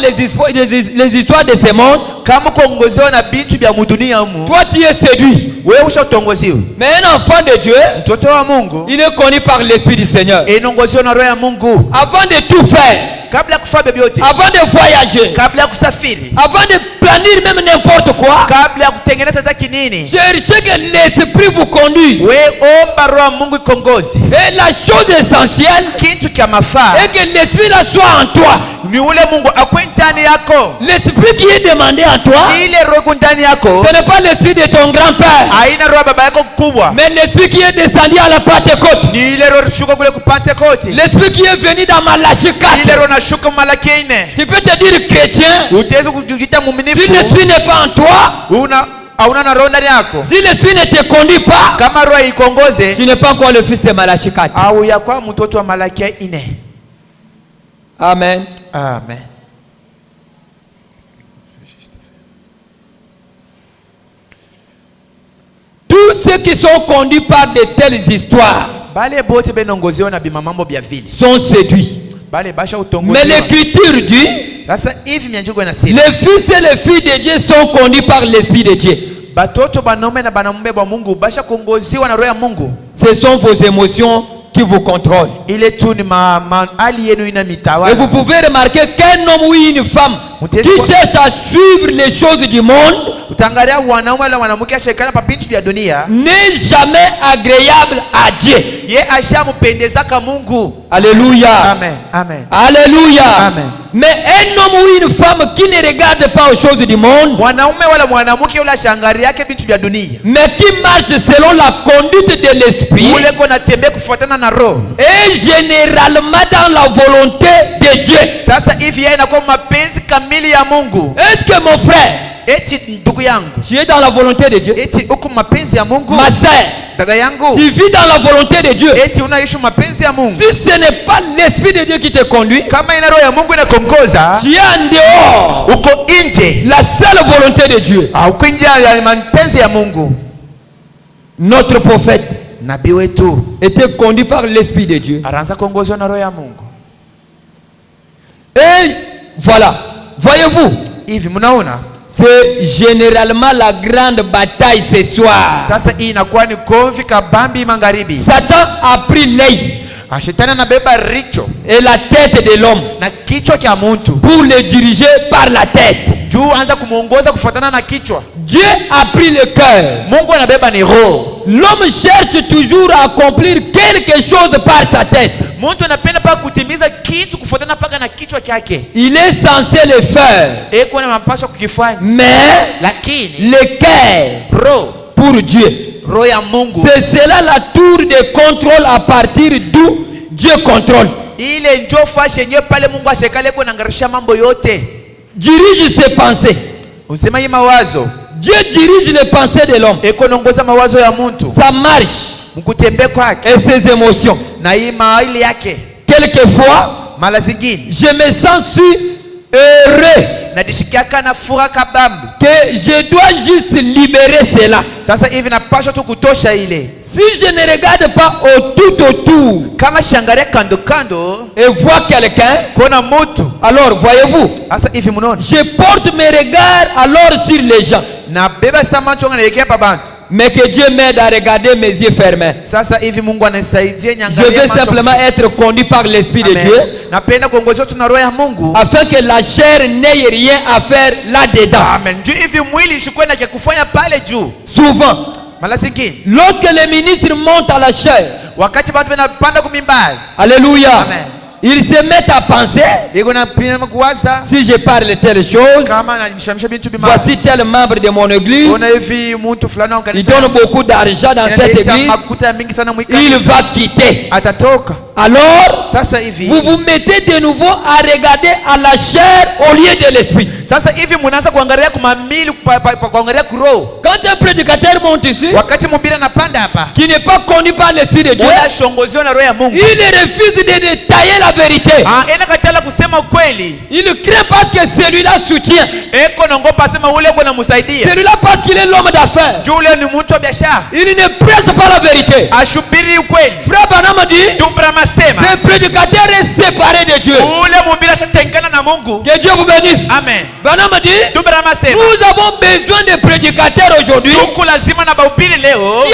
les histoires de ce monde, toi tu es séduit. Mais un enfant de Dieu, il est connu par l'Esprit du Seigneur. Avant de tout faire, avant de voyager, avant de planir même n'importe quoi, cherchez que l'Esprit vous conduise. Et la chose essentielle est que l'Esprit là soit en toi. L'Esprit qui est demandé à toi, ce n'est pas l'Esprit de ton grand-père, mais l'Esprit qui est descendu à la Pentecôte, l'Esprit qui est venu dans Malachie 4. Tu peux te dire chrétien, si l'Esprit n'est pas en toi, si l'Esprit ne te conduit pas, tu n'es pas encore le fils de Malachie 4. Amen. Amen. Tous ceux qui sont conduits par de telles histoires sont séduits. Mais l'Écriture dit, les fils et les filles de Dieu sont conduits par l'Esprit de Dieu. Ce sont vos émotions qui vous contrôlent. Et vous pouvez remarquer qu'un homme ou une femme qui cherche à suivre les choses du monde n'est jamais agréable à Dieu. Alléluia. Amen. Amen. Alléluia. Amen. Mais un homme ou une femme qui ne regarde pas aux choses du monde, mais qui marche selon la conduite de l'Esprit, est généralement dans la volonté de Dieu. Est-ce que mon frère, tu es dans la volonté de Dieu? Ma sœur, tu vis dans la volonté de Dieu. Si ce n'est pas l'Esprit de Dieu qui te conduit, tu es en dehors la seule volonté de Dieu. Notre prophète était conduit par l'Esprit de Dieu. Et voilà, voyez-vous, c'est généralement la grande bataille ce soir. Satan a pris l'œil et la tête de l'homme pour le diriger par la tête. Dieu a pris le cœur. L'homme cherche toujours à accomplir quelque chose par sa tête. Il est censé le faire, mais le cœur pour Dieu, c'est cela la tour de contrôle à partir d'où Dieu contrôle. Dirige ses pensées. Dieu dirige les pensées de l'homme, sa marche et ses émotions. Quelquefois, je me sens heureux que je dois juste libérer cela. Si je ne regarde pas autour et vois quelqu'un, alors voyez-vous, je porte mes regards alors sur les gens. Mais que Dieu m'aide à regarder mes yeux fermés. Je veux simplement être conduit par l'Esprit de Dieu, afin que la chair n'ait rien à faire là-dedans. Souvent, lorsque les ministres montent à la chair, alléluia, amen, ils se mettent à penser, si je parle de telle chose, voici tel membre de mon église, il donne beaucoup d'argent dans cette église, il va quitter. Alors, vous vous mettez de nouveau à regarder à la chair au lieu de l'esprit. Quand un prédicateur monte ici, qui n'est pas connu par l'Esprit de Dieu, il refuse de détailler la vérité. Il craint parce que celui-là soutient. Celui-là parce qu'il est l'homme d'affaires. Il ne presse pas la vérité. Frère Branham dit, Ce prédicateur est séparé de Dieu. Que Dieu vous bénisse. Amen. Branham dit, nous avons besoin de prédicateurs aujourd'hui qui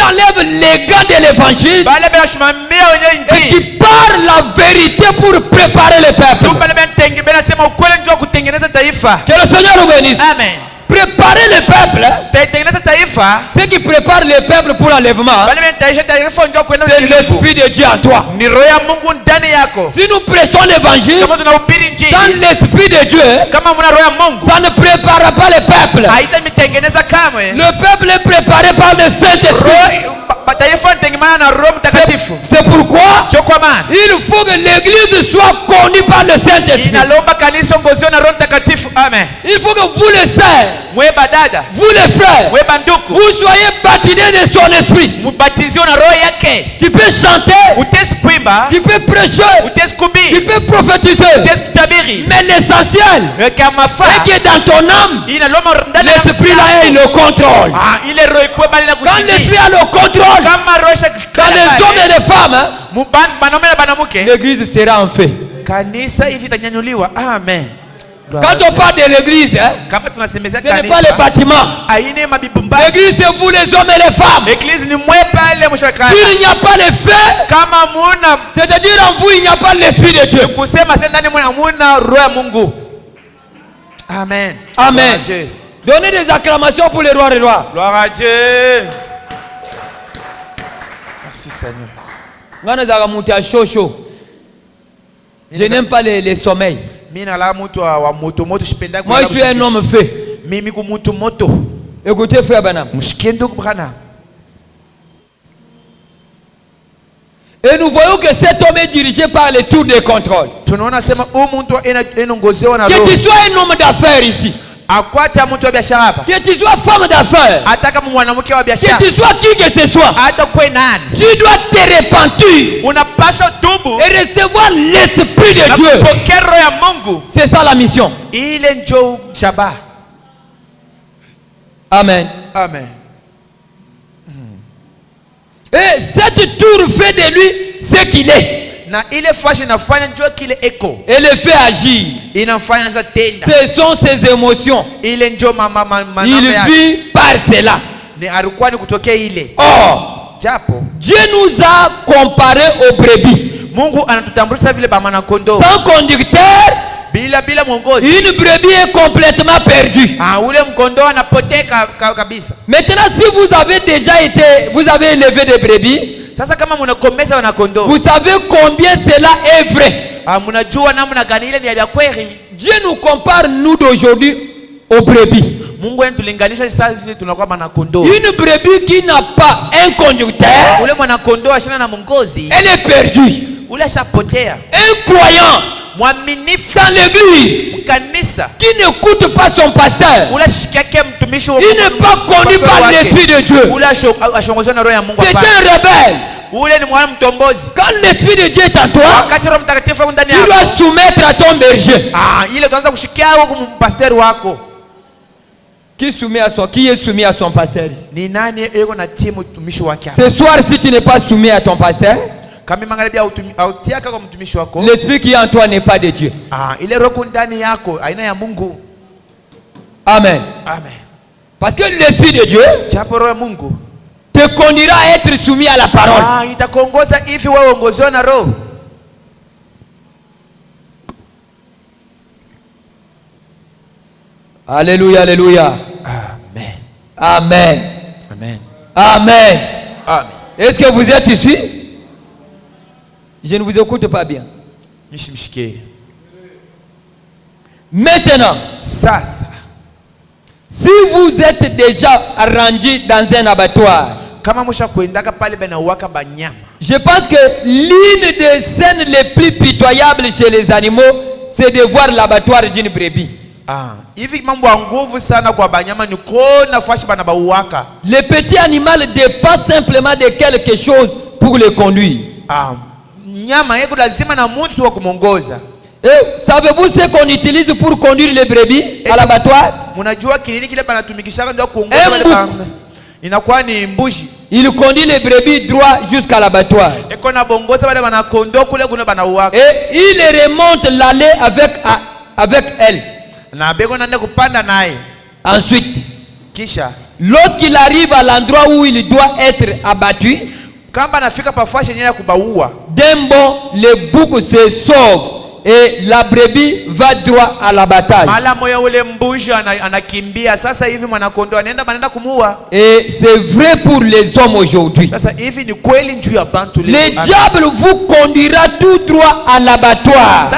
enlèvent les gants de l'évangile et qui parlent la vérité pour préparer le peuple. Que le Seigneur vous bénisse. Amen. Préparer le peuple, ce qui prépare le peuple pour l'enlèvement, c'est l'Esprit de Dieu en toi. Si nous prêchons l'évangile sans l'Esprit de Dieu, ça ne prépare pas le peuple. Le peuple est préparé par le Saint-Esprit. C'est pourquoi il faut que l'église soit connue par le Saint-Esprit. Il faut que vous les sœurs, vous les frères, vous soyez baptisés de son esprit. Qui peut chanter, qui peut prêcher, qui peut prophétiser. Mais l'essentiel est que dans ton âme, l'esprit là est le contrôle. Quand l'esprit a le contrôle dans les hommes et les femmes, l'église sera en fait. Amen. Quand on parle de l'église, ce n'est pas les bâtiments. L'église, c'est vous les hommes et les femmes. S'il n'y a pas les faits, c'est-à-dire en vous, il n'y a pas l'esprit de Dieu. Amen. Amen. Donnez des acclamations pour les rois et rois. Gloire à Dieu. Merci Seigneur. Je n'aime pas les sommeils. Moi, je suis un homme fait. Écoutez, frère Branham. Et nous voyons que cet homme est dirigé par les tours de contrôle. Que tu sois un homme d'affaires ici, que tu sois femme d'affaires, que tu sois qui que ce soit, tu dois te repentir et recevoir l'esprit de Dieu. C'est ça la mission. Amen. Amen. Et cette tour fait de lui ce qu'il est. Et le fait agir. Ce sont ses émotions. Il vit par cela. Or, Dieu nous a comparé aux brebis. Sans conducteur, une brebis est complètement perdue. Maintenant, si vous avez élevé des brebis, vous savez combien cela est vrai. Dieu nous compare, nous d'aujourd'hui, aux brebis. Une brebis qui n'a pas un conducteur, elle est perdue. Un croyant dans l'église qui n'écoute pas son pasteur, il n'est pas connu par l'esprit de Dieu. C'est un rebelle. Quand l'esprit de Dieu est en toi, tu dois soumettre à ton berger. Qui est soumis à son pasteur? Ce soir, si tu n'es pas soumis à ton pasteur, l'esprit qui est en toi n'est pas de Dieu. Amen. Amen. Parce que l'esprit de Dieu te conduira à être soumis à la parole. Alléluia, alléluia. Amen. Amen. Amen. Amen. Amen. Est-ce que vous êtes ici? Je ne vous écoute pas bien. Maintenant, si vous êtes déjà rendu dans un abattoir, je pense que l'une des scènes les plus pitoyables chez les animaux, c'est de voir l'abattoir d'une brebis. Le petit animal dépend simplement de quelque chose pour le conduire. Et savez-vous ce qu'on utilise pour conduire les brebis à l'abattoir? Il conduit les brebis droit jusqu'à l'abattoir. Et il remonte l'allée avec elle. Ensuite, lorsqu'il arrive à l'endroit où il doit être abattu, d'un bond, le bouc se sauve et la brebis va droit à l'abattage. Et c'est vrai pour les hommes aujourd'hui. Le diable vous conduira tout droit à l'abattoir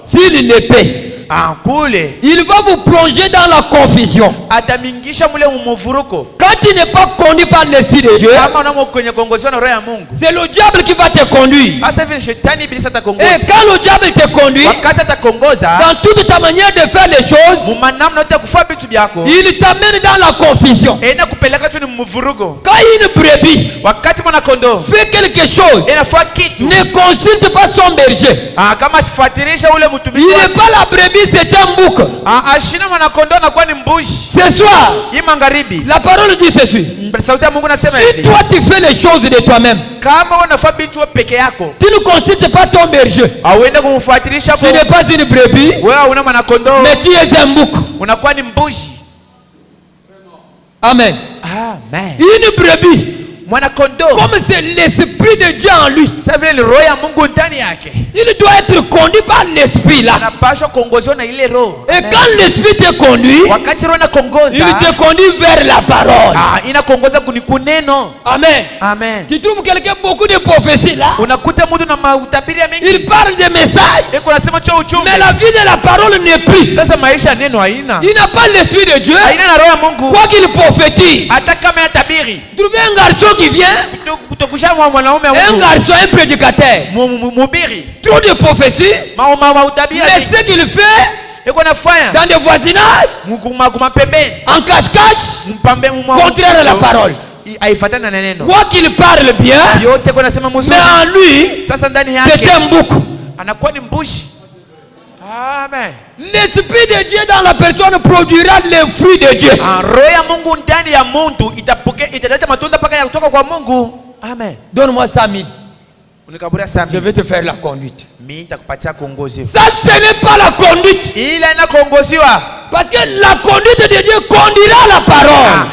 s'il le paie. Il va vous plonger dans la confusion. Quand il n'est pas conduit par l'Esprit de Dieu, c'est le diable qui va te conduire. Et quand le diable te conduit dans toute ta manière de faire les choses, il t'amène dans la confusion. Quand une brebis fait quelque chose, ne consulte pas son berger. Il n'est pas la brebis, c'est un bouc. Ce soir, la parole dit ceci: si toi tu fais les choses de toi-même, tu ne consultes pas ton berger, tu n'es pas une brebis, mais tu es un bouc. Amen. Amen. Une brebis, comme c'est l'Esprit de Dieu en lui, il doit être conduit par l'Esprit là. Et quand l'Esprit te conduit, il te conduit vers la parole. Amen. Amen. Tu trouves quelqu'un beaucoup de prophéties là, il parle des messages, mais la vie de la parole n'est plus. Il n'a pas l'Esprit de Dieu. Quoi qu'il prophétise, trouvez un garçon qui vient, un garçon, un prédicateur, trop de prophéties, mais ce qu'il fait dans des voisinages, en cache-cache, contraire à la parole. Quoi qu'il parle bien, mais en lui, c'est un bouc. Amen. L'Esprit de Dieu dans la personne produira les fruits de Dieu. Amen. Donne-moi 100 000. Je vais te faire la conduite. Ça, ce n'est pas la conduite. Parce que la conduite de Dieu conduira la parole.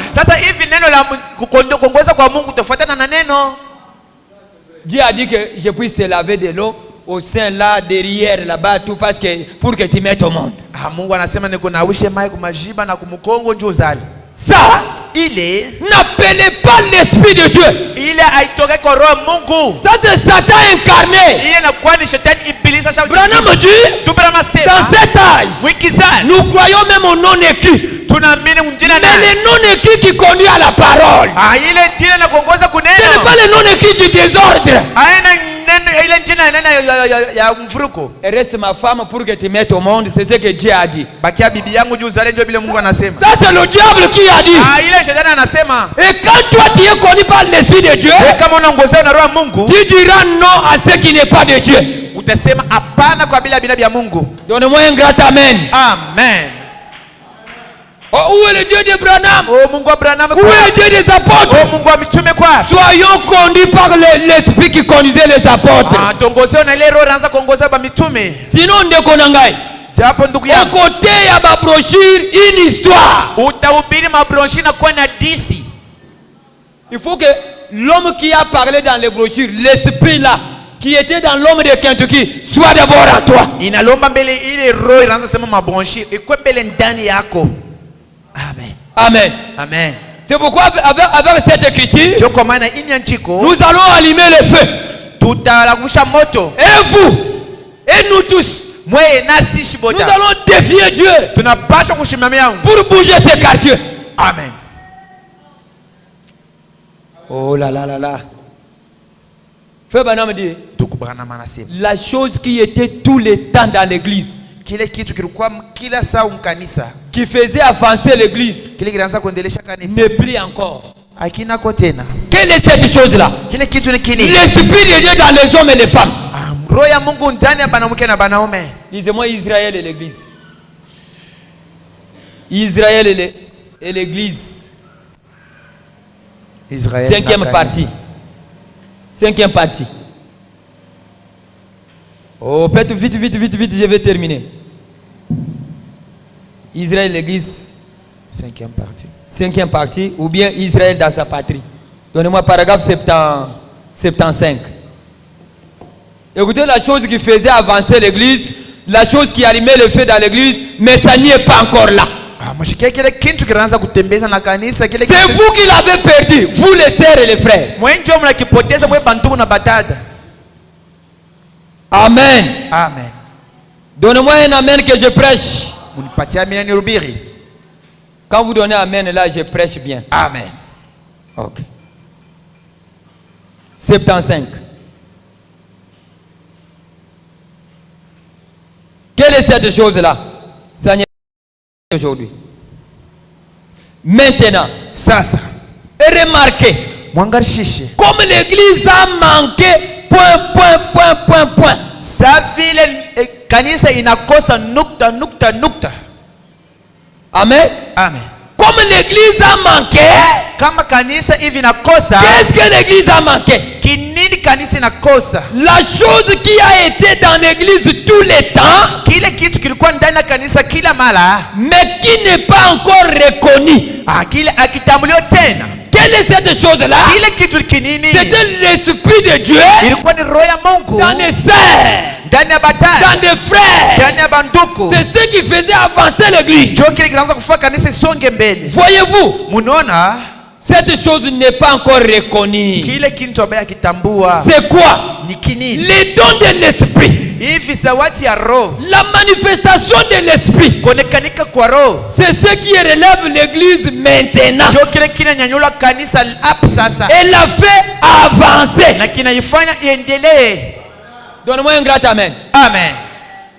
Dieu a dit que je puisse te laver de l'eau au sein là, derrière, là-bas, tout parce que pour que tu mettes au monde. Ça, n'appelez pas l'Esprit de Dieu. Ça, c'est Satan incarné. Branham dit, dans cet âge, nous croyons même au non-écrit. Mais les non-écrits qui conduisent à la parole, ce n'est pas les non-écrits du désordre. Et reste ma femme pour que tu mettes au monde, c'est ce que Dieu a dit. Ça, c'est le diable qui a dit. Et quand toi tu es connu par l'Esprit de Dieu, tu diras non à ce qui n'est pas de Dieu. Donne-moi un grand amen. Amen. Oh, où est le Dieu de Branham? Où est le Dieu des apôtres? Soyons conduits par l'Esprit qui conduisait les apôtres. Sinon, on déconne. Au côté, il y a ma brochure, une histoire. Il faut que l'homme qui a parlé dans les brochures, l'Esprit là, qui était dans l'homme de Kentucky, soit d'abord à toi. Amen. Amen. Amen. C'est pourquoi avec cette écriture, nous allons allumer le feu. Et vous, et nous tous, nous allons défier Dieu pour bouger ces quartiers. Amen. Oh là là là là. Feu Branham dit, la chose qui était tout le temps dans l'église, qui faisait avancer l'église, ne plus encore. Quelle est cette chose-là? L'Esprit de Dieu dans les hommes et les femmes. Lisez-moi Israël et l'église. Israël et l'église. Israël. Cinquième partie. Cinquième partie. Oh, peut-être vite, je vais terminer. Israël, l'église. Cinquième partie. Cinquième partie, ou bien Israël dans sa patrie. Donnez-moi paragraphe 75. Écoutez la chose qui faisait avancer l'église, la chose qui allumait le feu dans l'église, mais ça n'y est pas encore là. C'est vous qui l'avez perdu, vous les sœurs et les frères. Amen. Amen. Donnez-moi un amen que je prêche. Quand vous donnez amen là, je prêche bien. Amen. Ok. 75. Quelle est cette chose-là? Ça n'y est aujourd'hui. Maintenant, ça. Et remarquez, comme l'église a manqué, point. Sa ville kanisa inakosa nukta. Amen. Amen. Comme l'église a manqué, kama kanisa hivi inakosa, qu'est-ce que l'église a manqué? Kinini kanisa inakosa? La chose qui a été dans l'église tous les temps, kile kitu kilikuwa ndani ya kanisa kila mara, mais qui n'est pas encore reconnu. Kile akitambuliwa tena. Quelle est cette chose-là? Kile kitu kinini? C'était l'esprit de Dieu. Ilikuwa ni roho ya Mungu. Dans les sœurs, ndani ya batari, dans des frères, ndani ya banduku. c'est ce qui faisait avancer l'église. Ndio kile kinaanza kufanya kanisa isonge mbele. Voyez-vous? Munaona? Cette chose n'est pas encore reconnue. Kile kitu ambaye akitambua. C'est quoi? Ni kinini? Les dons de l'esprit. Hivi zawadi ya roho. La manifestation de l'esprit. Konekanika kwa roho. C'est ce qui relève l'église maintenant. Ndio kile kinanyanyua kanisa hapo sasa. Et la fait avancer. Na kinaifanya iendelee. Donne-moi un grand amen. Amen.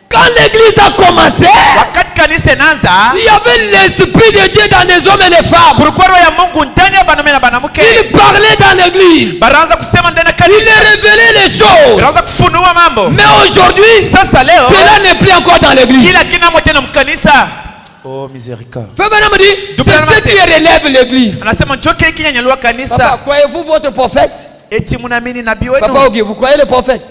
Quand l'église a commencé, wakati kanisa inaanza, il y avait l'esprit de Dieu dans les hommes et les femmes. Kulikuwa roho ya Mungu ndani ya banamume na banamuke. Il parlait dans l'église. Baraanza kusema ndani ya kanisa. Il révélait les choses. Baraanza kufunua mambo. Mais aujourd'hui, sasa leo, cela n'est plus encore dans l'église. Kila kinamo tena mkanisa. Oh miséricorde. Fabana me dit, c'est ce qui relève l'église. Anasema njoo kile kinyanyua kanisa. Papa, croyez-vous votre prophète? Eti mnaamini nabii wenu? Papa, vous croyez le prophète?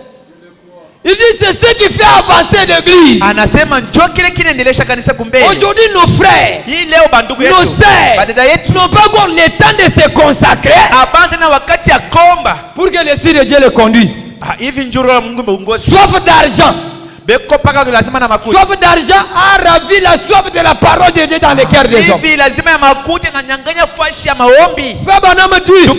Il dit c'est ce qui fait avancer l'église. Anasema njoo kile kinaendelesha kanisa kumbele. Aujourd'hui nos frères, hii leo bandugu yetu, nos sœurs, badada yetu n'ont pas encore le temps de se consacrer abanda na wakati ya komba pour que l'esprit de Dieu le conduise. Hivi njoo roho ya Mungu mbongozi. Soif d'argent. Beko paka lazima na makuta. Soif d'argent a ravi la soif de la parole de Dieu dans les cœurs des hommes. Hivi lazima ya makuta na nyanganya fashi ya maombi. Fabana me dit, un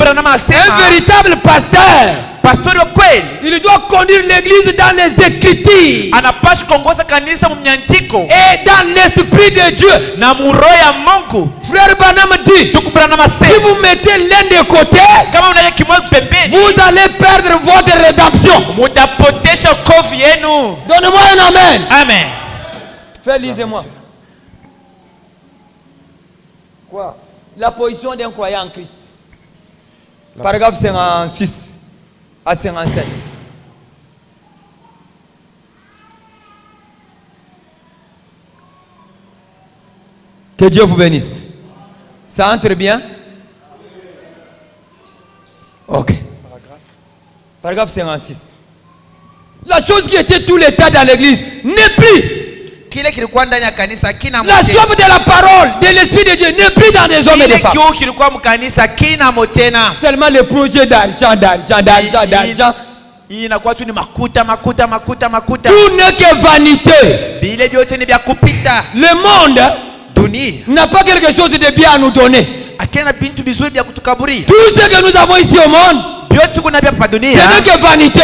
véritable pasteur, pastori wa kweli, il doit conduire l'église dans les écritures, anapaswa kuongoza kanisa mnyandiko et dans l'esprit de Dieu, na roho ya Mungu. Frère Branham dit, si vous mettez l'un de côté, kama unaweka kimoja pembeni, vous allez perdre votre rédemption. Mutapotesha wokovu yenu. Donnez-moi un amen. Amen. Fais, lisez-moi. Quoi? La position d'un croyant en Christ. Paragraphe 56 à 57. Que Dieu vous bénisse. Ça entre bien? Ok. Paragraphe 56. La chose qui était tout l'état dans l'église n'est plus. La soif de la parole, de l'esprit de Dieu n'est plus dans les hommes et les femmes. Seulement le projet d'argent. Tout n'est que vanité. Le monde n'a pas quelque chose de bien à nous donner. Tout ce que nous avons ici au monde, ce n'est que vanité.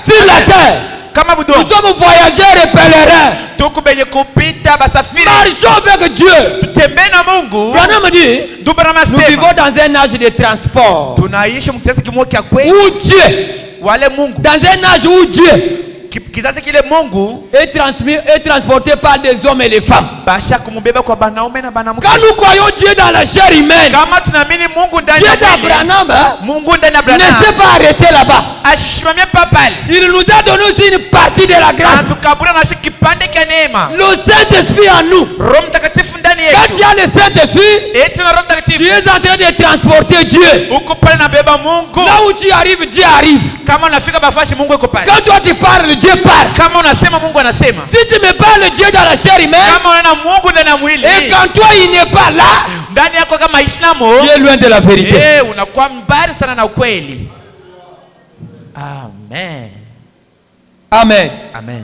Sur la terre, nous sommes voyageurs et pèlerins. Marchons avec Dieu. Branham me dit, nous vivons dans un âge de transport. Où Dieu, dans un âge où Dieu kizazi kile Mungu est transmis, est transporté par des hommes et des femmes. basha kumubeba kwa banaume na banamuke. Quand nous croyons Dieu dans la chair humaine, Kama tunaamini Mungu ndani Dieu ya mwili, d'Abraham Mungu ndani ya ne Abraham s'est pas arrêté là-bas. ashimamia pale. Il nous a donné aussi une partie de la grâce. Atukabura na shi kipande cha neema. Le Saint-Esprit en nous. Roho Mtakatifu ndani Quand yetu. il y a le Saint-Esprit, Eti na Roho tu Mtakatifu. es en train de transporter Dieu. Uko pale na beba Mungu. Là où tu arrives, Dieu arrive. Kama unafika bafashi Mungu yuko pale. Quand toi tu parles, Dieu parle. Kama unasema Mungu anasema. Si tu me parles Dieu dans la chair humaine, Kama unaona Mungu ndani ya mwili. et quand toi il n'est pas là, Ndani yako kama Islamu. tu es loin de la vérité. Unakuwa mbali sana na ukweli. Amen. Amen. Amen.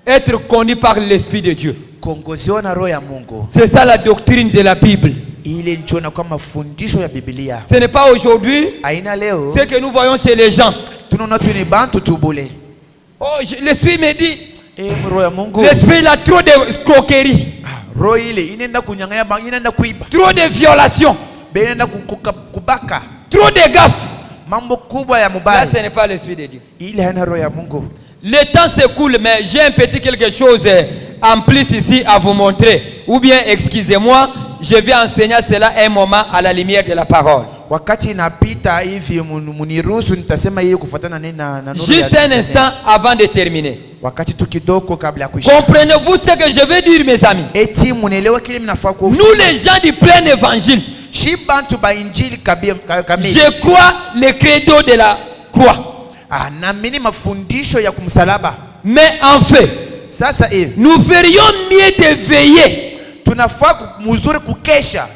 Être connu par l'Esprit de Dieu. Kuongoziwa na roho ya Mungu. C'est ça la doctrine de la Bible. Ile ndio na kwa mafundisho ya Biblia. Ce n'est pas aujourd'hui Aina leo. ce que nous voyons chez les gens. Tunaona tu ni bantu tubule. Oh, l'Esprit me dit, Roho ya Mungu. l'Esprit il a trop de coquerie, Roho ile inaenda kunyang'anya, inaenda kuiba. trop de violations, Inaenda kubaka. trop de gaffes. Mambo kubwa ya Là, mubaya. ce n'est pas l'Esprit de Dieu. Ile haina roho ya Mungu. Le temps s'écoule, mais j'ai un petit quelque chose en plus ici à vous montrer. Ou bien, excusez-moi, je vais enseigner cela un moment à la lumière de la parole. Wakati inapita hivi muniruhusu nitasema hiyo kufuatana na nuru. Juste un instant avant de terminer. Wakati tu kidogo kabla ya kuisha. Comprenez-vous ce que je vais dire, mes amis? Eti munaelewa kile mnafaa ku. Nous, les gens du plein évangile, Shibantu ba injili kamili. je crois le credo de la croix. Naamini mafundisho ya kumsalaba. Mais en fait, Sasa nous ferions mieux de veiller. tunafaa mzuri kukesha.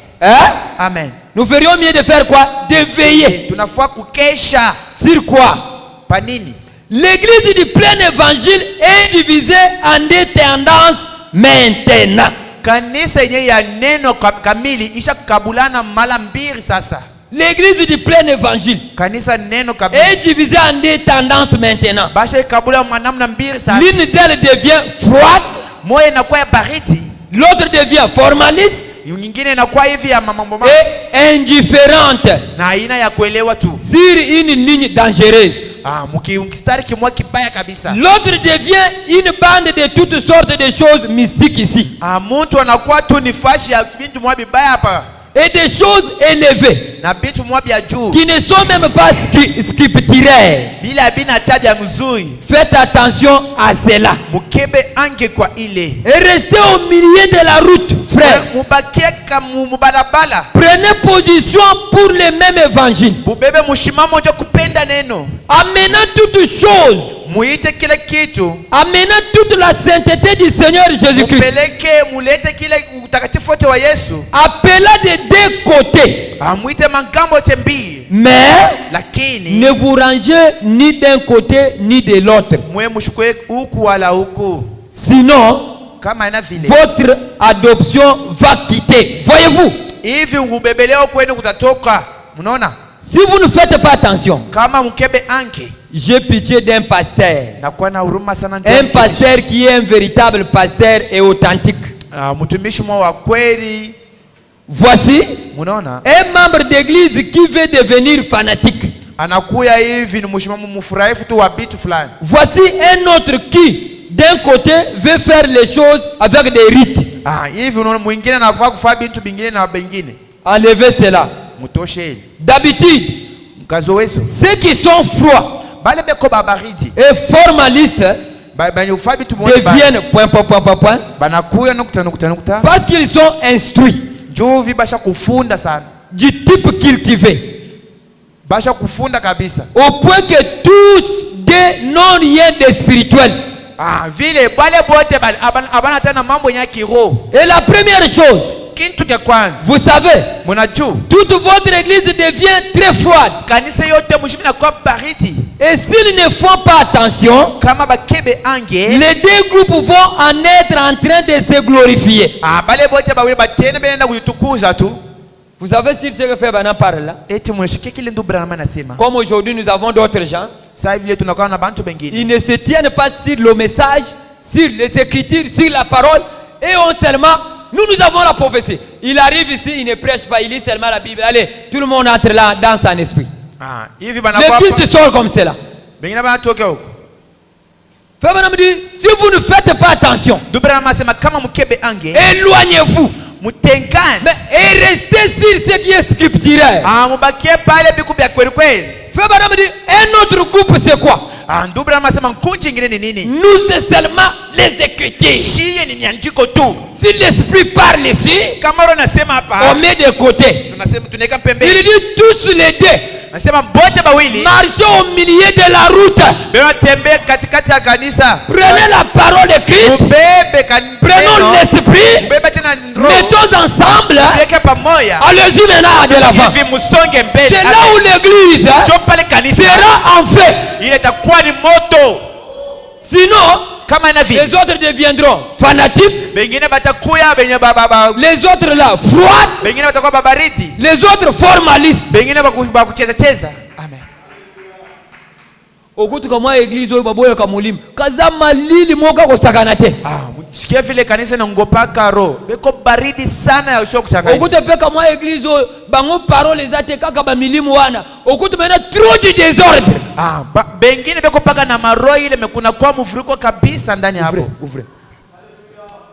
Amen. Nous ferions mieux de faire quoi? De veiller. Tunafaa kukesha. Sur quoi? Panini? L'église du plein évangile est divisée en deux tendances maintenant. Kanisa yenye ya neno kamili isha kabulana mara mbili sasa. L'église du plein évangile Kanisa neno kamili est divisée en deux tendances maintenant. basha kabula manamna mbili sasa. L'une d'elles devient froide, Moja inakuwa ya baridi, l'autre devient formaliste nyingine inakuwa hivi ya mambo et indifférente na aina ya kuelewa tu. sur une ligne dangereuse. Mkistari kimwa kibaya kabisa. L'autre devient une bande de toutes sortes de choses mystiques ici. Mtu anakuwa tu ni fashi ya bintu mwa bibaya hapa. Et des choses élevées Na bintu mwa bya juu. qui ne sont même pas scripturaires. Bila bina tabia mzuri. Faites attention à cela. Mukebe ange kwa ile. Et restez au milieu de la route, frère. Mubakie kama mubalabala. Prenez position pour le même évangile. Mubebe mushimamo ndio kupenda neno. Amenant toutes choses. Muite kile kitu. Amenant toute la sainteté du Seigneur Jésus-Christ. Mupeleke mulete kile utakatifu wote wa Yesu. Appela de deux côtés. Muite mangambo yote mbili. Mais Lakini ne vous rangez ni d'un côté ni de l'autre. mwe mushukwe huku wala huku. Sinon, Kama ina vile. votre adoption va quitter. Voyez-vous? Hivi ubebeleo kwenu kutatoka. Mnaona? Si vous ne faites pas attention, Kama mkebe ange. j'ai pitié d'un pasteur. Na kwa na huruma sana ndio. Un pasteur qui est un véritable pasteur et authentique. Mtumishi mwa wa kweli. Voici Mnaona? un membre d'église qui veut devenir fanatique. Anakuya hivi ni mshimamu mfurahifu tu wa bitu fulani. Voici un autre qui, d'un côté, veut faire les choses avec des rites. Hivi unaona mwingine anafaa kufanya bintu bingine na bengine. Enlevez cela. Mutoshe. D'habitude, Mkazo weso. ceux qui sont froids Bale beko babaridi. et formalistes deviennent point. Banakuya nukta. Parce qu'ils sont instruits Juvi basha kufunda sana. du type cultivé. Basha kufunda kabisa. Au point que tous deux n'ont rien de spirituel. Vile bale bote abana tena mambo ya kiroho. Et la première chose, Kintu cha kwanza. vous savez, Mnajua toute votre église devient très froide. kanisa yote mshimina kwa baridi. Et s'ils ne font pas attention, Kama bakebe ange. les deux groupes vont en être en train de se glorifier. Bale bote bawile batena benda kujitukuza tu. Vous savez si ce que fait Bana parle là? Eti mnashike kile ndio Branham anasema. Comme aujourd'hui nous avons d'autres gens, Sasa vile tunakuwa na bantu bengine. ils ne se tiennent pas sur le message, sur les écritures, sur la parole, et on seulement, nous avons la prophétie. Il arrive ici, il ne prêche pas, il lit seulement la Bible. Allez, tout le monde entre là dans son esprit. Hivi Le culte sort comme cela. Bengine banatoka huko. Si vous ne faites pas attention, éloignez-vous. Et restez sur ce qui est scripturaire. Un autre groupe, c'est quoi? Nous, c'est seulement les Écritures. Si l'Esprit parle ici, on met de côté. Il dit tous les deux, marchez au milieu de la route. Prenez la parole écrite. Prenons l'Esprit. Mettons ensemble. Allez-y maintenant de l'avant. C'est là où l'église sera en fait. Sinon, les autres deviendront fanatiques. Les autres là, froids. Les autres formalistes. Amen. Okutu kama église oyo baboyo kamulimu kazama lili moka kosakanate. Sikia vile kanisa nangopaka roho beko baridi sana ya usho kuchanganya. Okutu pe kama église oyo bango parole zate kaka ba milimu wana. Okutu mena trop de désordre. Bengine beko paka na maroho ile mekuna kwa mfuriko kabisa ndani hapo. Ouvre.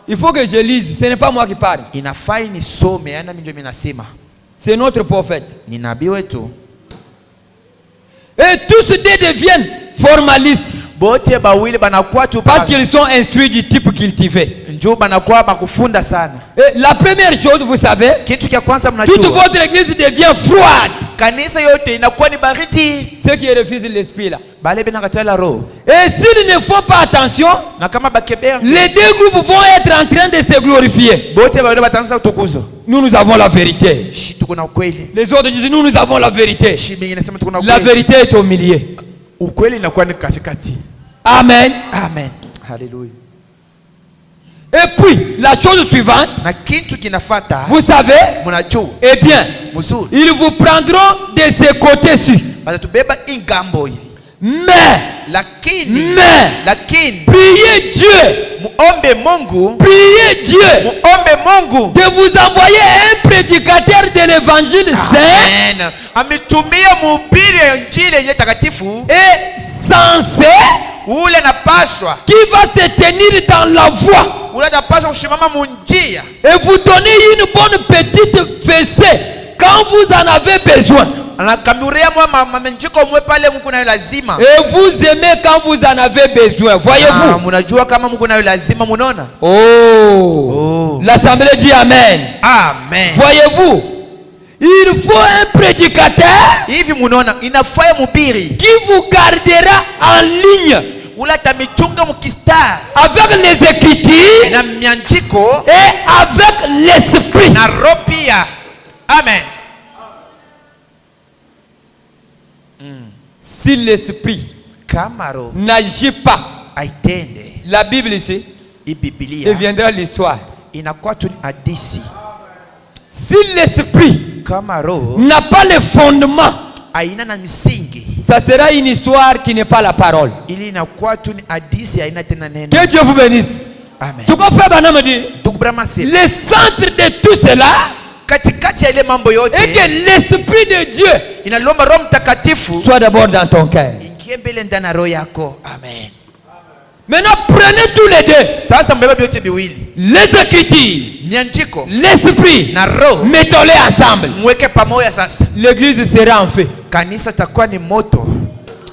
Il faut que je lise, ce n'est pas moi qui parle. Inafai nisome, yana mimi ndio ninasema. C'est notre prophète. Ni nabii wetu. Et tous deux deviennent formalistes. Parce qu'ils sont instruits du type cultivé. Et la première chose, vous savez, toute votre église devient froide. Ceux qui refusent l'esprit là. Et s'ils ne font pas attention, les deux groupes vont être en train de se glorifier. Nous avons la vérité. Les autres disent nous avons la vérité. La vérité est au milieu. Amen. Amen. Alléluia. Et puis, la chose suivante, vous savez, eh bien, ils vous prendront de ce côté-ci. Mais, priez Dieu, de vous envoyer un prédicateur de l'évangile saint et sensé qui va se tenir dans la voie et vous donner une bonne petite fessée quand vous en avez besoin. Et vous aimez quand vous en avez besoin. Voyez-vous? Oh. L'assemblée dit Amen. Amen. Voyez-vous? Il faut un prédicateur qui vous gardera en ligne avec les Écritures et avec l'Esprit. Amen. Si l'Esprit n'agit pas, la Bible ici deviendra l'histoire. Si l'Esprit n'a pas le fondement, ça sera une histoire qui n'est pas la parole. Que Dieu vous bénisse. Amen. Le centre de tout cela et que l'Esprit de Dieu soit d'abord dans ton cœur. Amen. Maintenant, prenez tous les deux. Les Écritures, l'Esprit, mettons-les ensemble. L'église sera en feu.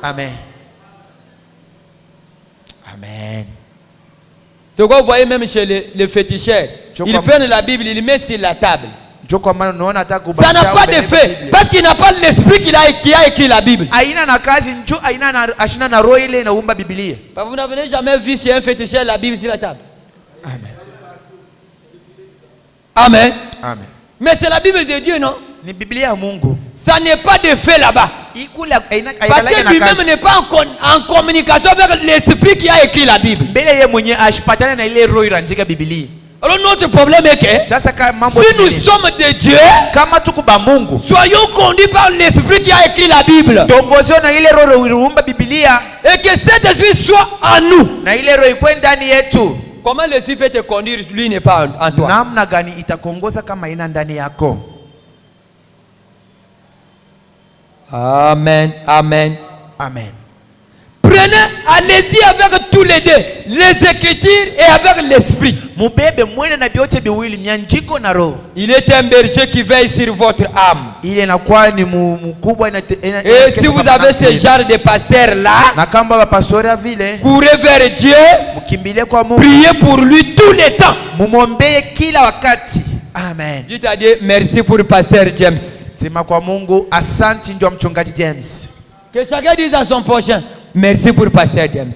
Amen. Amen. C'est quoi vous voyez même chez les féticheurs. Ils prennent la Bible, ils mettent sur la table. Ça n'a pas d'effet parce qu'il n'a pas l'Esprit qui a écrit la Bible. Vous n'avez jamais vu chez un féticheur la Bible sur la table. Amen. Amen. Amen. Mais c'est la Bible de Dieu, non? Ça n'est pas d'effet là-bas. Parce que lui-même n'est pas en communication avec l'Esprit qui a écrit la Bible. Alors notre problème est que si nous sommes de Dieu, soyons conduits par l'Esprit qui a écrit la Bible. Et que cet Esprit soit en nous. Comment l'Esprit peut te conduire si lui n'est pas en toi? Amen. Amen. Amen. Prenez, allez-y avec tous les deux, les Écritures et avec l'Esprit. Il est un berger qui veille sur votre âme. Et si vous avez ce genre de pasteur là, courez vers Dieu, priez pour lui tous les temps. Amen. Dites à Dieu merci pour le pasteur James. Que chacun dise à son prochain merci pour le pasteur James.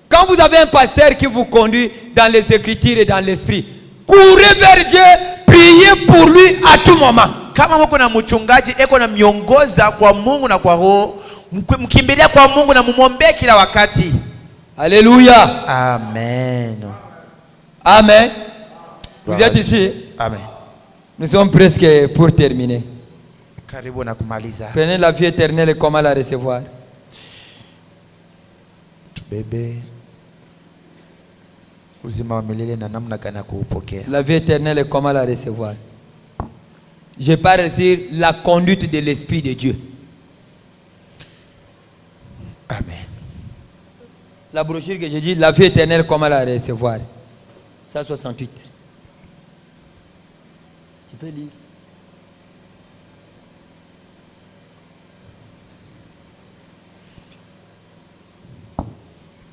Quand vous avez un pasteur qui vous conduit dans les Écritures et dans l'Esprit, courez vers Dieu, priez pour lui à tout moment. Kama mko na mchungaji eko na miongoza kwa Mungu na kwa roho, mkimbilia kwa Mungu na mumwombee kila wakati. Alléluia. Amen. Amen. Vous êtes ici? Amen. Nous sommes presque pour terminer. Karibu na kumaliza. Prenez la vie éternelle et comment la recevoir? Tubebe uzima wa milele na namna gani ya kuupokea. La vie éternelle et comment la recevoir? Je parle sur la conduite de l'Esprit de Dieu. Amen. La brochure que j'ai dit, la vie éternelle, comment la recevoir? 168. Tu peux lire.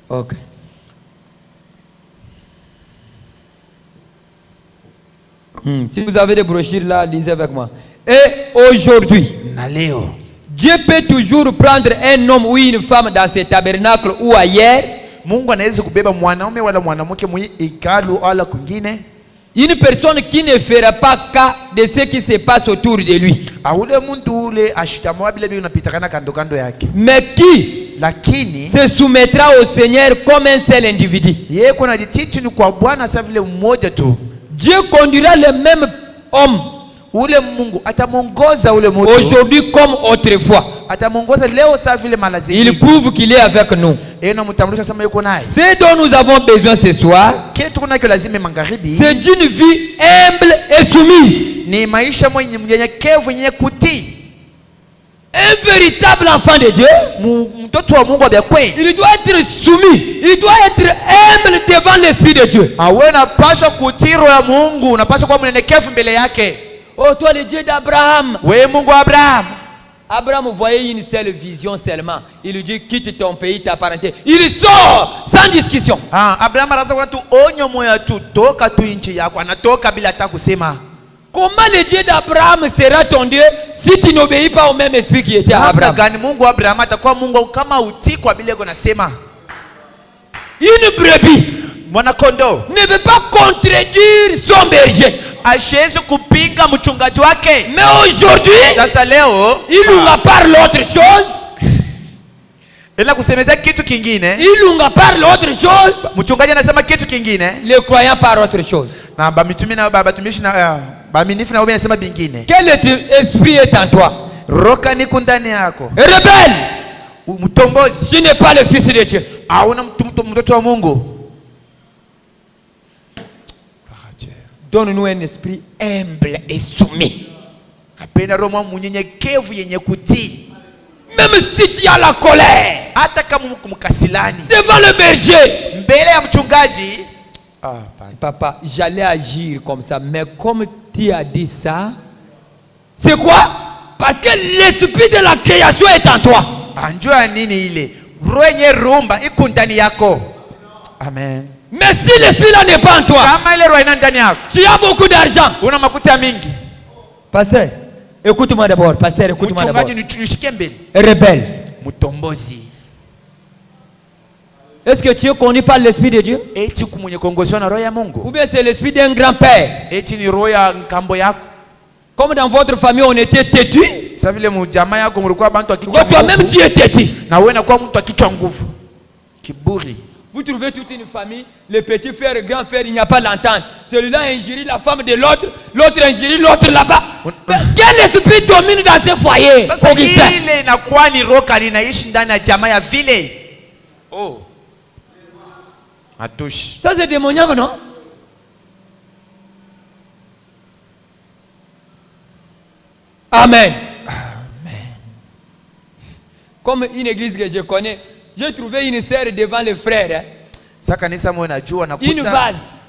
Ok. Si vous avez des brochures là, lisez avec moi. Et aujourd'hui, Dieu peut toujours prendre un homme ou une femme dans ses tabernacles ou ailleurs. Mungu anaweza kubeba mwanaume wala mwanamke mwenye hekalu wala kwingine. Une personne qui ne fera pas cas de ce qui se passe autour de lui. Mais qui se soumettra au Seigneur comme un seul individu. Dieu conduira le même homme aujourd'hui comme autrefois. Il prouve qu'il est avec nous. Ce dont nous avons besoin ce soir, c'est d'une vie humble et soumise. Un véritable enfant de Dieu, il doit être soumis, il doit être humble devant l'Esprit de Dieu. Oh, toi le Dieu d'Abraham. Abraham voyait une seule vision seulement. Il lui dit quitte ton pays, ta parenté. Il sort sans discussion. Comment le Dieu d'Abraham sera ton Dieu si tu n'obéis pas au même esprit qui était à Abraham? Une brebis ne veut pas contredire son berger. Mais aujourd'hui, il nous parle autre chose. Il nous parle autre chose. Les croyants parlent autre chose. Quel esprit est en toi? Rebelle. Tu n'es pas le fils de Dieu. Donne-nous un esprit humble et soumis. Même si tu as la colère devant le berger. Papa, j'allais agir comme ça, mais comme tu as dit ça, c'est quoi? Parce que l'esprit de la création est en toi. Amen. Mais si l'esprit là n'est pas en toi, tu as beaucoup d'argent. Pasteur, écoute-moi d'abord. Pasteur, écoute-moi d'abord. Rebelle. Est-ce que tu es connu par l'esprit de Dieu? Ou bien c'est l'esprit d'un grand-père? Comme dans votre famille on était têtu. Toi-même tu es têtu. Vous trouvez toute une famille, le petit frère, le grand frère, il n'y a pas l'entente. Celui-là injurie la femme de l'autre, l'autre injurie l'autre là-bas. Quel esprit domine dans ce foyer? Ça c'est démoniaque, non? Amen. Comme une église que je connais, j'ai trouvé une sœur devant les frères. Une vase.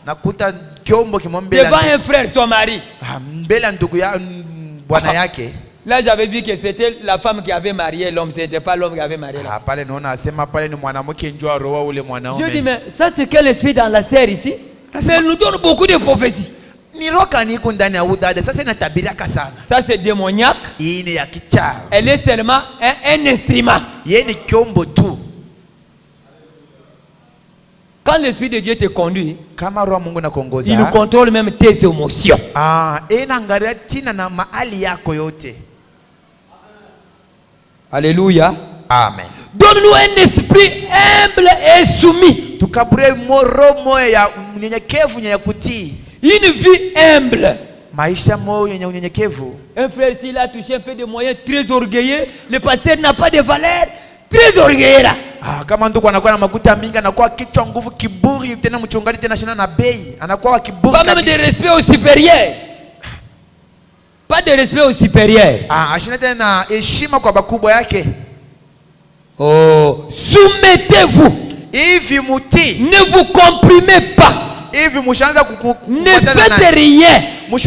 Devant un frère, son mari. Là, j'avais vu que c'était la femme qui avait marié l'homme, c'était pas l'homme qui avait marié la femme. Je dis, mais ça c'est quel esprit dans la sœur ici? Ça nous donne beaucoup de prophéties. Ça c'est démoniaque. Elle est seulement un instrument. Quand l'Esprit de Dieu te conduit, il contrôle même tes émotions. Alléluia. Amen. Donne-nous un esprit humble et soumis. Une vie humble. Un frère, s'il a touché un peu de moyens, très orgueilleux, le pasteur n'a pas de valeur, très orgueilleux là. Pas même de respect au supérieur. Pas de respect au supérieur. Oh, soumettez-vous. Ne vous comprimez pas. Ne faites rien. Ne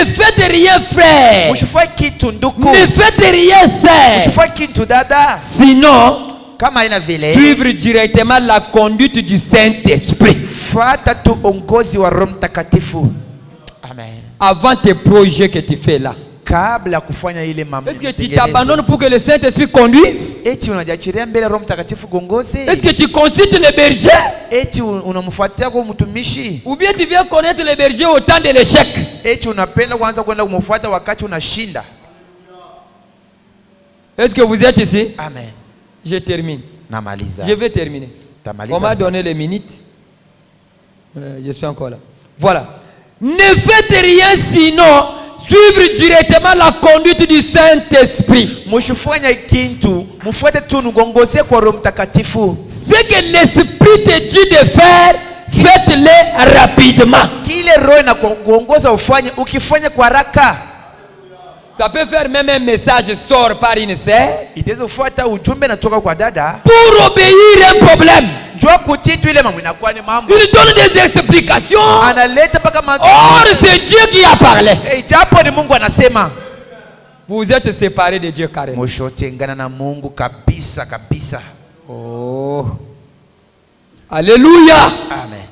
faites rien, frère. Ne faites rien, sœur. Sinon, suivre directement la conduite du Saint-Esprit. Amen. Avant tes projets que tu fais là. Est-ce que tu t'abandonnes pour que le Saint-Esprit conduise? Est-ce que tu consultes les bergers? Ou bien tu viens connaître les bergers au temps de l'échec? Est-ce que vous êtes ici? Amen. Je termine. Je vais terminer. On m'a donné les minutes. Je suis encore là. Voilà. Ne faites rien sinon suivre directement la conduite du Saint-Esprit. Ce que l'Esprit te dit de faire, faites-le rapidement. Ça peut faire même un message sort par une sœur pour obéir un problème. Il donne des explications. Or, c'est Dieu qui a parlé. Vous êtes séparés de Dieu carrément. Oh. Alléluia. Amen.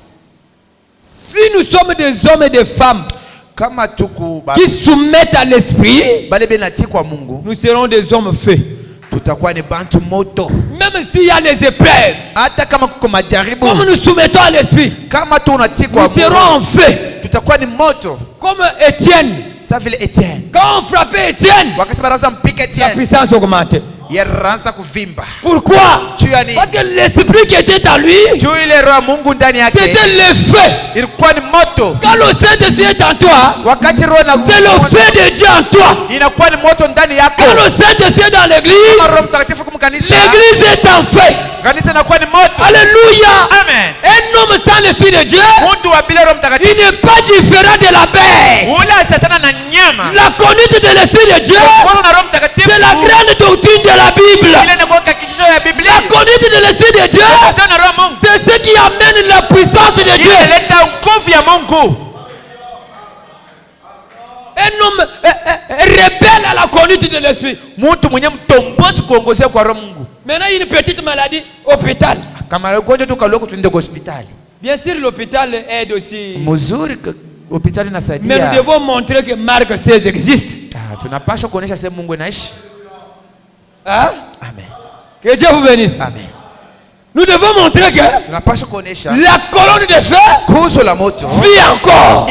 Si nous sommes des hommes et des femmes qui soumettent à l'esprit, nous serons des hommes faits. Même s'il y a des épreuves, comme nous soumettons à l'esprit, nous serons faits. Comme Étienne. Quand on frappait Étienne, la puissance augmentait. Pourquoi? Parce que l'esprit qui était en lui, c'était le feu. Quand le Saint-Esprit est en toi, c'est le feu de Dieu en toi. Quand le Saint-Esprit est dans l'église, l'église est en feu. Alléluia. Amen. Un homme sans l'esprit de Dieu, il n'est pas différent de la bête. La conduite de l'esprit de Dieu, c'est la grande doctrine de la Bible. La conduite de l'esprit de Dieu, c'est ce qui amène la puissance de Dieu. Un homme rebelle à la conduite de l'esprit. Maintenant, une petite maladie, hôpital. Bien sûr, l'hôpital aide aussi. Mais nous devons montrer que Marc 16 existe. Hein? Amen. Que Dieu vous bénisse. Amen. Nous devons montrer que la colonne de feu vit encore.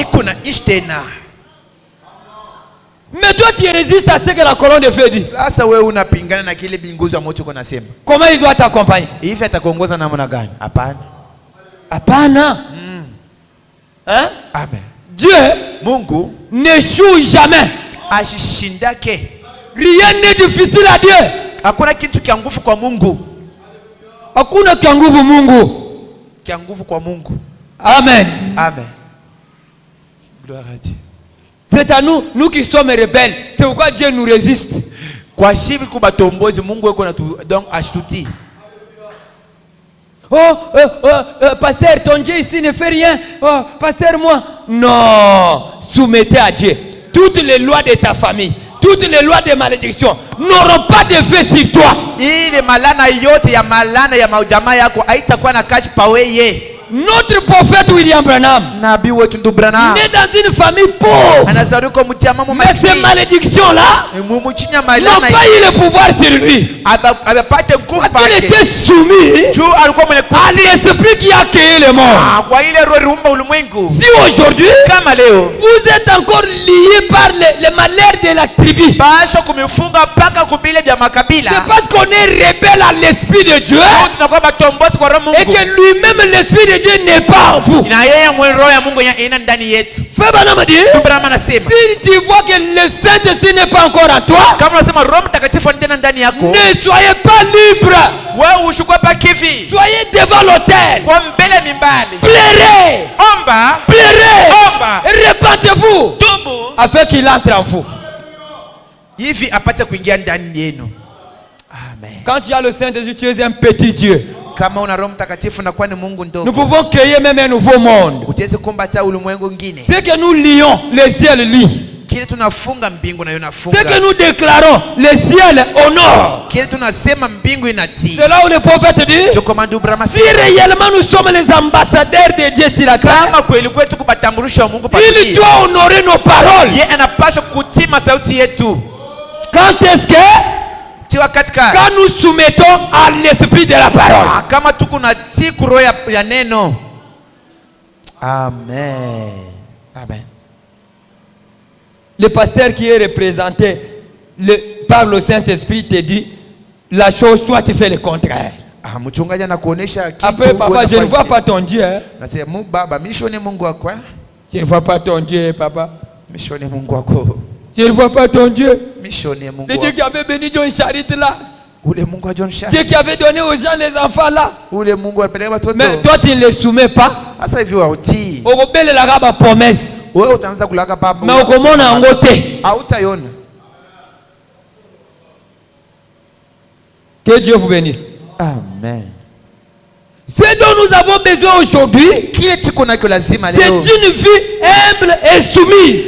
Mais toi tu résistes à ce que la colonne de feu dit. Comment il doit t'accompagner? Apana. Hein? Amen. Dieu n'échoue jamais. Rien n'est difficile à Dieu. Hakuna kitu kia nguvu kwa Mungu. Hakuna kia nguvu Mungu. Kia nguvu kwa Mungu. Amen. Amen. Gloire à Dieu. C'est à nous qui sommes rebelles. C'est pourquoi Dieu nous résiste. Kwa shibi kubatombozi Mungu eko na donc ashtuti. Oh, pasteur, ton Dieu ici ne fait rien. Oh, pasteur, moi. Non, soumettez à Dieu. Toutes les lois de ta famille, toutes les lois de malédiction n'auront pas d'effet sur toi. Ile malana yote ya malana ya maujama yako haitakuwa na kazi paweye. Notre prophète William Branham, nabii wetu ndugu Branham, né dans une famille pauvre, mais ces malédictions-là n'ont pas eu le pouvoir sur lui. Parce qu'il était soumis à l'esprit qui a créé le monde. Si aujourd'hui, vous êtes encore liés par les malheurs de la tribu, c'est parce qu'on est rebelle à l'esprit de Dieu et que lui-même l'esprit de Dieu n'est pas en vous. Si tu vois que le Saint-Esprit n'est pas encore en toi, ne soyez pas libre. Soyez devant l'autel. Pleurez. Pleurez. Répentez-vous afin qu'il entre en vous. Quand tu as le Saint-Esprit, tu es un petit Dieu. Nous pouvons créer même un nouveau monde. Ce que nous lions, le ciel lit. Ce que nous déclarons, le ciel honore. C'est là où le prophète dit, si réellement nous sommes les ambassadeurs de Dieu sur la terre, il doit honorer nos paroles. Quand est-ce que quand nous soumettons à l'esprit de la parole? Amen. Amen. Le pasteur qui est représenté par le Saint-Esprit te dit la chose, soit tu fais le contraire. Après, papa, je ne vois pas ton Dieu. Hein? Je ne vois pas ton Dieu, papa. Je ne vois pas ton Dieu. Le Dieu qui avait béni John Charit là. Dieu qui avait donné aux gens les enfants là. Mais toi tu ne les soumets pas. Okobele la gaba promesse. Mais okomona ngote. Que Dieu vous bénisse. Amen. Ce dont nous avons besoin aujourd'hui, c'est une vie humble et soumise.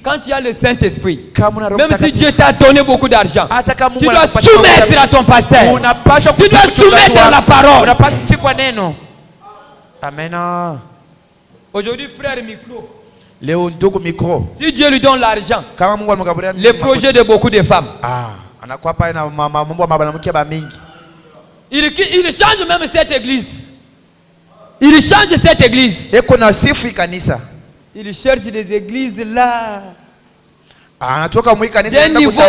Quand tu as le Saint-Esprit, même si Dieu t'a donné beaucoup d'argent, tu dois soumettre à ton pasteur. Tu dois soumettre à la parole. Amen. Aujourd'hui, frère Micro, si Dieu lui donne l'argent, le projet de beaucoup de femmes, il change même cette église. Il change cette église. Il cherche des églises là. D'un niveau.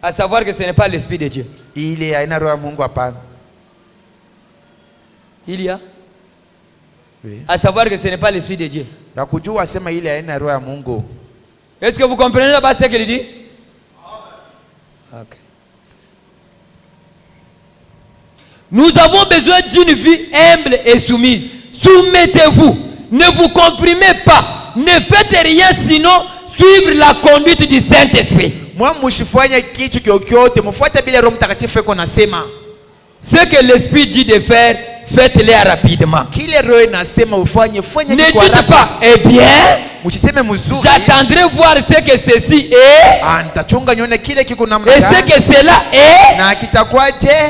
À savoir que ce n'est pas l'esprit de Dieu. Il y a. Oui. À savoir que ce n'est pas l'esprit de Dieu. Est-ce que vous comprenez là-bas ce qu'il dit? Okay. Nous avons besoin d'une vie humble et soumise. Soumettez-vous. Ne vous comprimez pas. Ne faites rien sinon suivre la conduite du Saint-Esprit. Ce que l'Esprit dit de faire, faites-le rapidement. Ne dites pas, eh bien, j'attendrai voir ce que ceci est et ce que cela est.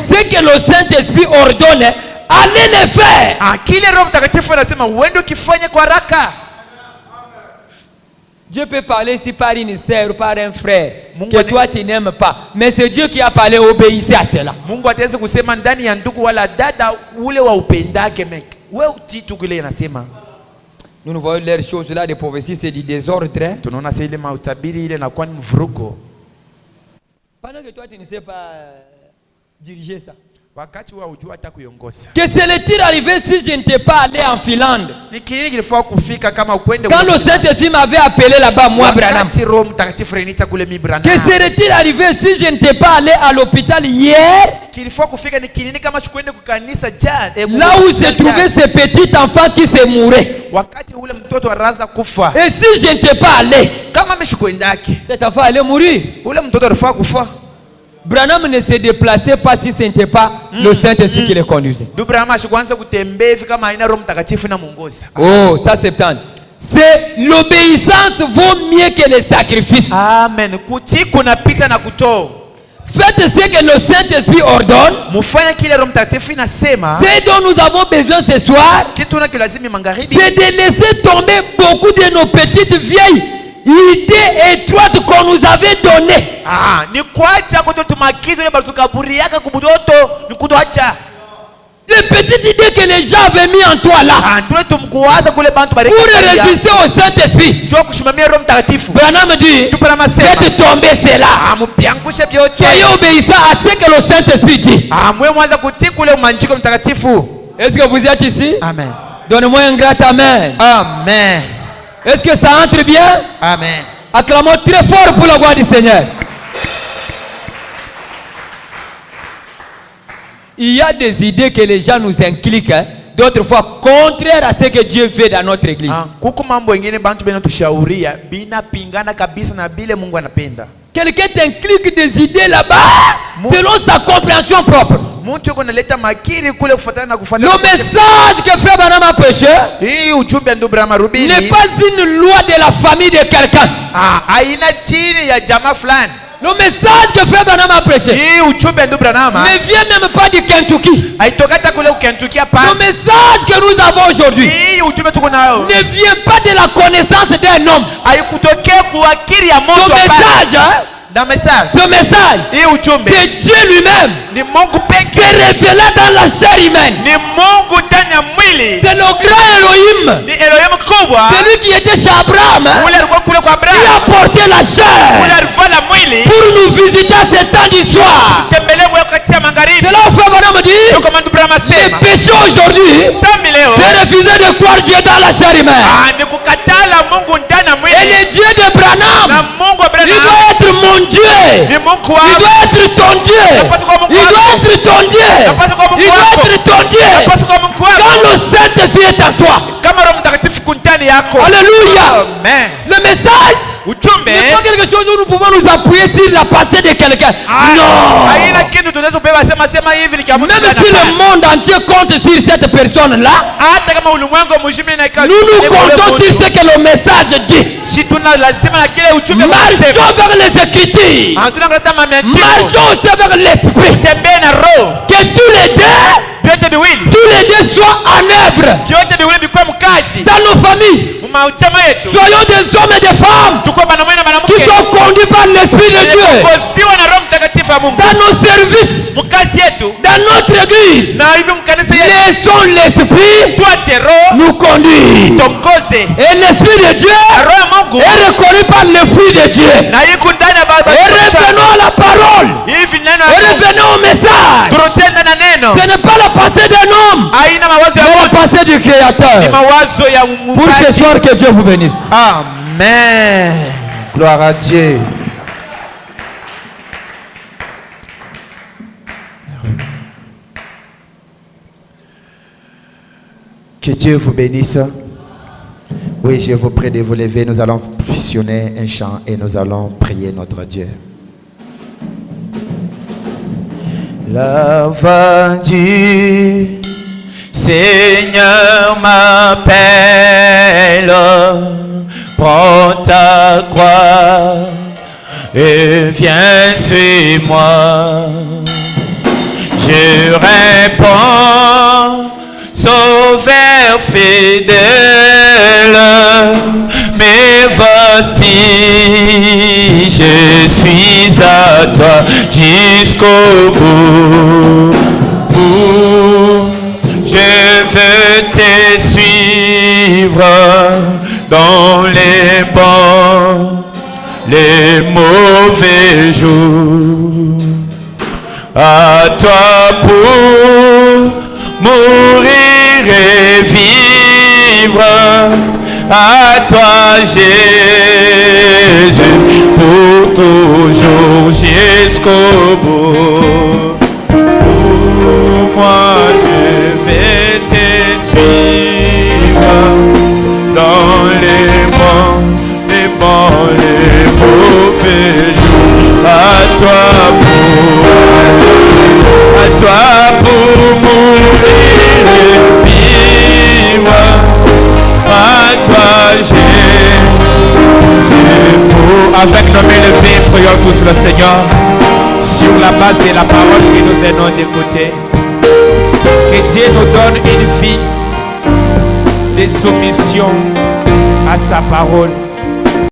Ce que le Saint-Esprit ordonne, allez le faire. Dieu peut parler ici par une sœur ou par un frère que toi tu n'aimes pas. Mais c'est Dieu qui a parlé, obéissez à cela. Nous voyons les choses là, des prophéties, c'est du désordre. Pendant que toi tu ne sais pas diriger ça. Que serait-il arrivé si je n'étais pas allé en Finlande? Quand le Saint-Esprit m'avait appelé là-bas, moi, Branham. Que serait-il arrivé si je n'étais pas allé à l'hôpital hier? Là où se trouvaient ces petits enfants qui se mouraient. Et si je n'étais pas allé, cet enfant allait mourir. Branham ne se déplaçait pas si ce n'était pas le Saint-Esprit qui le conduisait. Oh, ça c'est tant. C'est l'obéissance vaut mieux que les sacrifices. Amen. Faites ce que le Saint-Esprit ordonne. Ce dont nous avons besoin ce soir, c'est de laisser tomber beaucoup de nos petites vieilles idées étroites qu'on nous avait données. Les petites idées que les gens avaient mis en toi là, pour résister au Saint-Esprit. Branham dit, faites tomber cela. Soyez obéissants à ce que le Saint-Esprit dit. Est-ce que vous êtes ici? Amen. Donnez-moi un grand amen. Amen. Est-ce que ça entre bien? Amen. Acclamons très fort pour la gloire du Seigneur. Il y a des idées que les gens nous inculquent, hein, d'autres fois contraires à ce que Dieu fait dans notre église. Quelqu'un t'inculque des idées là-bas selon sa compréhension propre. Le message que Frère Branham a prêché n'est pas une loi de la famille de quelqu'un. Le message que Frère Branham a prêché ne vient même pas du Kentucky. Le message que nous avons aujourd'hui ne vient pas de la connaissance d'un homme. Ce message, c'est Dieu lui-même. C'est révélé dans la chair humaine. C'est le grand Elohim. Celui qui était chez Abraham, qui a porté la chair pour nous visiter à ce temps du soir. C'est là où Frère Branham dit, les péchés aujourd'hui, c'est refuser de croire Dieu dans la chair humaine. Et le Dieu de Branham, il doit être mon Dieu. Il doit être ton Dieu. Il doit être ton Dieu. Il doit être ton Dieu. Quand le Saint-Esprit est en toi. Alléluia. Le message n'est pas quelque chose où nous pouvons nous appuyer sur la pensée de quelqu'un. Non. Même si le monde entier compte sur cette personne-là, nous comptons sur ce que le message dit. Marchons vers les Écritures. Marchons aussi vers l'Esprit. Que tous les deux soient en œuvre dans nos familles. Soyons des hommes et des femmes qui sont conduits par l'Esprit de Dieu. Dans nos services, dans notre église, laissons l'Esprit nous conduire. Et l'Esprit de Dieu est reconnu par le Fils de Dieu. Et revenons à la parole. Et revenons au message. Ce n'est pas la pensée d'un homme, mais la pensée du Créateur. Pour ce soir, que Dieu vous bénisse. Amen. Gloire à Dieu. Que Dieu vous bénisse. Oui, je vous prie de vous lever. Nous allons fusionner un chant et nous allons prier notre Dieu. La voix du Seigneur m'appelle, prends ta croix et viens sur moi. Je réponds, Sauveur fidèle, mais voici, je suis à toi jusqu'au bout. Je veux te suivre dans les bons, les mauvais jours. À toi pour mourir et vivre. À toi Jésus, pour toujours jusqu'au bout. Pour moi je vais te suivre dans les bons, les mauvais jours. À toi pour mourir et vivre. À toi Jésus. Avec nos mains levées, prions tous le Seigneur sur la base de la parole que nous venons d'écouter. Que Dieu nous donne une vie de soumission à sa parole.